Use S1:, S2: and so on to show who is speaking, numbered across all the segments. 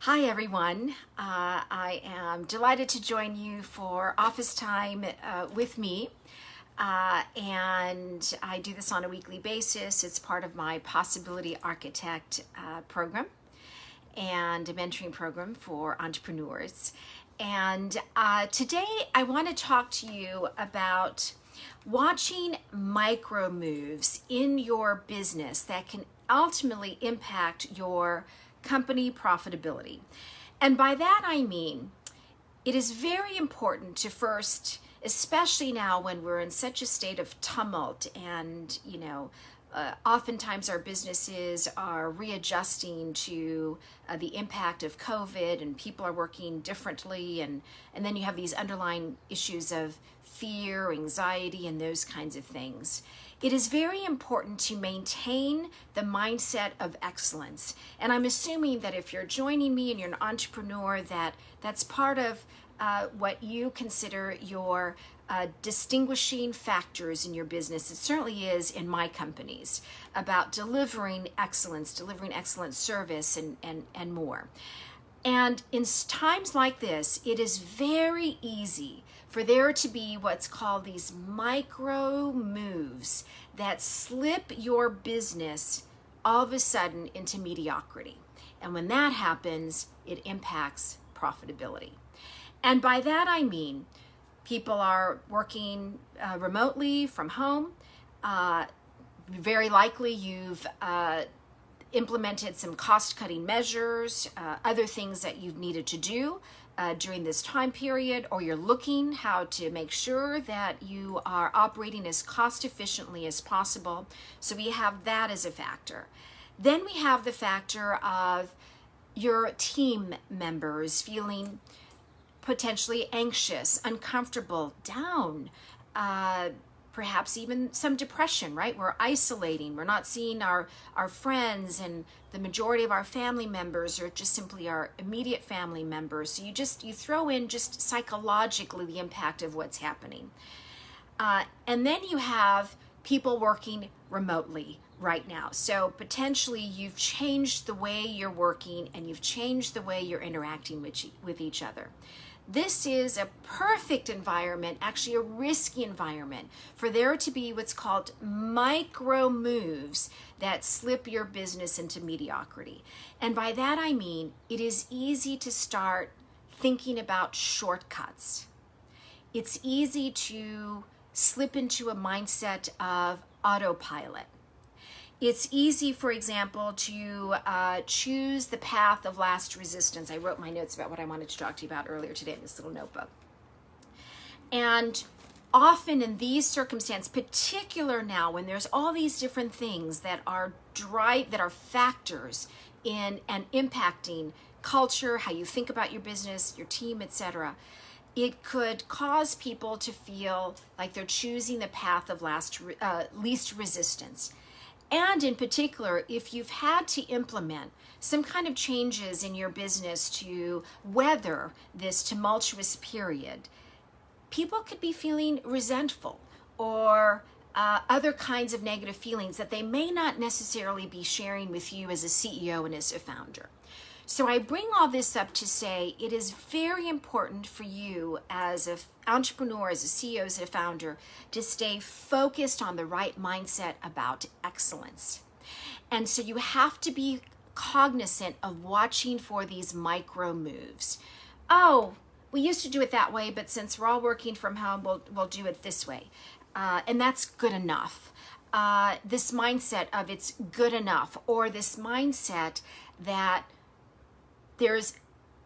S1: Hi everyone. I am delighted to join you for office time with me. And I do this on a weekly basis. It's part of my Possibility Architect program and a mentoring program for entrepreneurs. And today I want to talk to you about watching micro moves in your business that can ultimately impact your company profitability. And by that I mean, it is very important to first, especially now when we're in such a state of tumult and, oftentimes our businesses are readjusting to the impact of COVID and people are working differently. And then you have these underlying issues of fear, anxiety, and those kinds of things. It is very important to maintain the mindset of excellence. And I'm assuming that if you're joining me and you're an entrepreneur, that's part of what you consider your distinguishing factors in your business. It certainly is in my companies about delivering excellence, delivering excellent service, and more. And in times like this, it is very easy for there to be what's called these micro moves that slip your business all of a sudden into mediocrity. And when that happens, it impacts profitability. And by that I mean, people are working remotely from home. Very likely you've implemented some cost-cutting measures, other things that you've needed to do during this time period, or you're looking how to make sure that you are operating as cost efficiently as possible. So we have that as a factor. Then we have the factor of your team members feeling potentially anxious, uncomfortable, down, perhaps even some depression, right? We're isolating, we're not seeing our friends, and the majority of our family members are just simply our immediate family members. So you throw in just psychologically the impact of what's happening. And then you have people working remotely right now. So potentially you've changed the way you're working and you've changed the way you're interacting with each other. This is a perfect environment, actually a risky environment, for there to be what's called micro moves that slip your business into mediocrity. And by that I mean, it is easy to start thinking about shortcuts. It's easy to slip into a mindset of autopilot. It's easy, for example, to choose the path of last resistance. I wrote my notes about what I wanted to talk to you about earlier today in this little notebook. And often in these circumstances, particular now when there's all these different things that are factors in and impacting culture, how you think about your business, your team, etc., it could cause people to feel like they're choosing the path of least resistance. And in particular, if you've had to implement some kind of changes in your business to weather this tumultuous period, people could be feeling resentful or other kinds of negative feelings that they may not necessarily be sharing with you as a CEO and as a founder. So I bring all this up to say it is very important for you as an entrepreneur, as a CEO, as a founder, to stay focused on the right mindset about excellence. And so you have to be cognizant of watching for these micro moves. Oh, we used to do it that way, but since we're all working from home, we'll do it this way. And that's good enough. This mindset of it's good enough, or this mindset that there's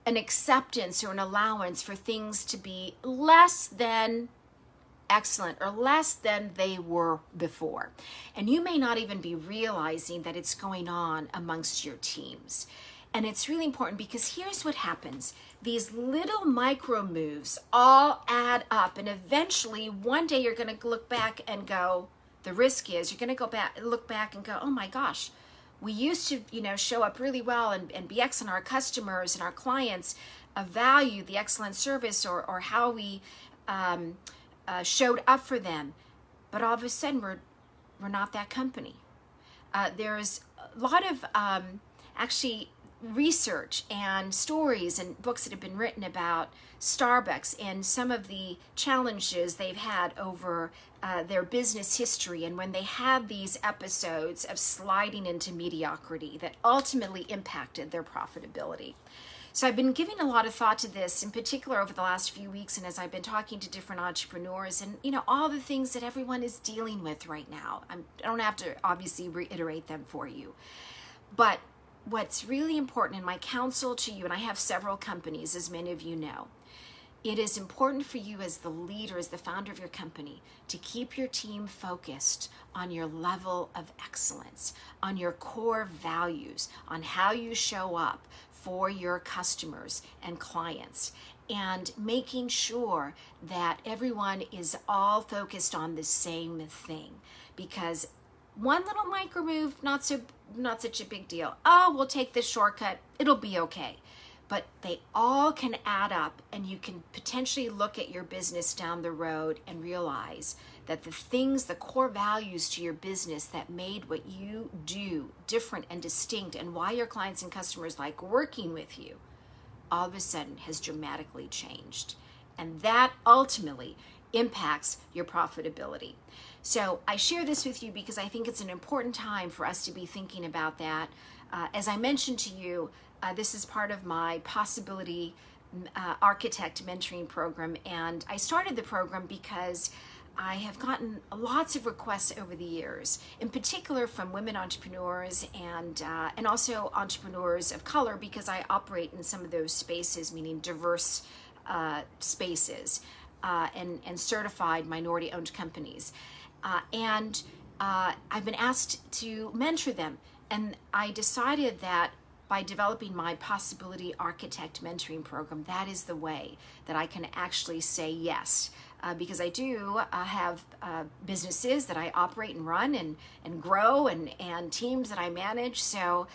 S1: an acceptance or an allowance for things to be less than excellent or less than they were before. And you may not even be realizing that it's going on amongst your teams. And it's really important because here's what happens. These little micro moves all add up, and eventually one day you're going to look back and go, the risk is you're going to look back and go, oh my gosh, we used to, show up really well and be excellent. Our customers and our clients value the excellent service or how we showed up for them. But all of a sudden, we're not that company. There's a lot of actually research and stories and books that have been written about Starbucks and some of the challenges they've had over their business history, and when they had these episodes of sliding into mediocrity that ultimately impacted their profitability. So I've been giving a lot of thought to this, in particular over the last few weeks, and as I've been talking to different entrepreneurs and, all the things that everyone is dealing with right now. I don't have to obviously reiterate them for you. But what's really important in my counsel to you, and I have several companies, as many of you know, it is important for you as the leader, as the founder of your company, to keep your team focused on your level of excellence, on your core values, on how you show up for your customers and clients, and making sure that everyone is all focused on the same thing. Because one little micro move, not such a big deal. Oh, we'll take this shortcut, it'll be okay. But they all can add up, and you can potentially look at your business down the road and realize that the things, the core values to your business that made what you do different and distinct, and why your clients and customers like working with you, all of a sudden has dramatically changed. And that ultimately impacts your profitability. So I share this with you because I think it's an important time for us to be thinking about that. As I mentioned to you, this is part of my Possibility Architect mentoring program, and I started the program because I have gotten lots of requests over the years, in particular from women entrepreneurs and also entrepreneurs of color, because I operate in some of those spaces, meaning diverse spaces and certified minority-owned companies. I've been asked to mentor them, and I decided that by developing my Possibility Architect mentoring program, that is the way that I can actually say yes. Because I do have businesses that I operate and run and grow and teams that I manage. So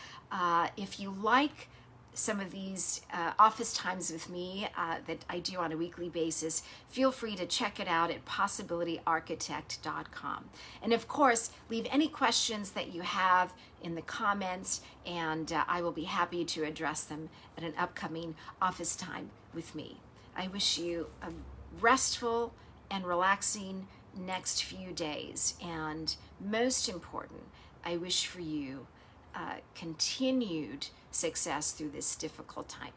S1: if you like some of these office times with me that I do on a weekly basis, feel free to check it out at possibilityarchitect.com. And of course, leave any questions that you have in the comments, and I will be happy to address them at an upcoming office time with me. I wish you a restful and relaxing next few days, and most important, I wish for you continued success through this difficult time.